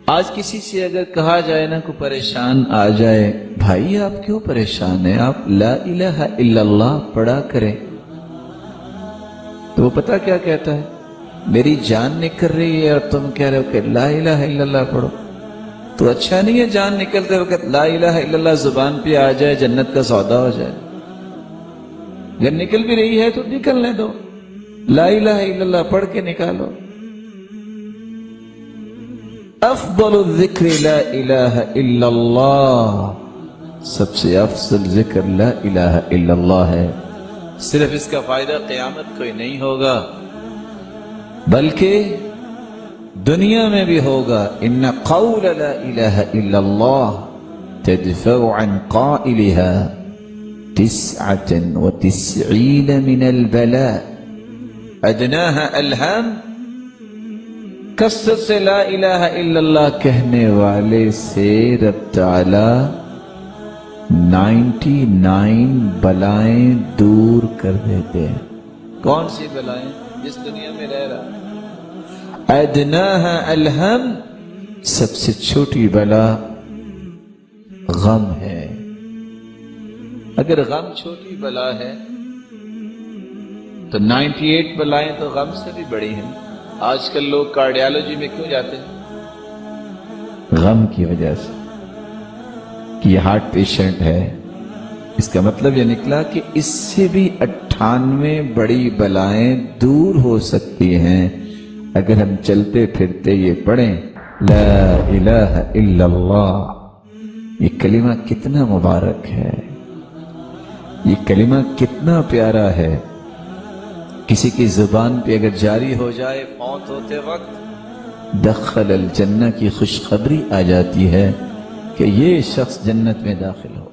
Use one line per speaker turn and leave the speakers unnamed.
آج کسی سے اگر کہا جائے نا کوئی پریشان آ جائے، بھائی آپ کیوں پریشان ہیں، آپ لا الہ الا اللہ پڑھا کریں، تو وہ پتہ کیا کہتا ہے، میری جان نکل رہی ہے اور تم کہہ رہے ہو کہ لا الہ الا اللہ پڑھو۔ تو اچھا نہیں ہے جان نکلتے وقت لا الہ الا اللہ زبان پہ آ جائے، جنت کا سودا ہو جائے۔ اگر نکل بھی رہی ہے تو نکلنے دو، لا الہ الا اللہ پڑھ کے نکالو۔ افضل الذکر لا الہ الا اللہ، سب سے افضل ذکر لا الہ الا اللہ ہے۔ صرف اس کا فائدہ قیامت کوئی نہیں ہوگا بلکہ دنیا میں بھی ہوگا۔ ان قول لا الہ الا اللہ تدفع عن قائلها 99 من البلاء ادناها الہام۔ کثرت سے لا الہ الا اللہ کہنے والے سے رب تعالی 99 بلائیں دور کر دیتے ہیں۔ کون سی بلائیں؟ جس دنیا میں رہ رہا ادناها الہم، سب سے چھوٹی بلا غم ہے۔ اگر غم چھوٹی بلا ہے تو 98 بلائیں تو غم سے بھی بڑی ہیں۔ آج کل لوگ کارڈیالوجی میں کیوں جاتے ہیں؟ غم کی وجہ سے کہ یہ ہارٹ پیشنٹ ہے۔ اس کا مطلب یہ نکلا کہ اس سے بھی 98 بڑی بلائیں دور ہو سکتی ہیں اگر ہم چلتے پھرتے یہ پڑھیں لا الہ الا اللہ۔ یہ کلمہ کتنا مبارک ہے، یہ کلمہ کتنا پیارا ہے۔ کسی کی زبان پہ اگر جاری ہو جائے موت ہوتے وقت، دخل الجنہ کی خوشخبری آ جاتی ہے کہ یہ شخص جنت میں داخل ہو۔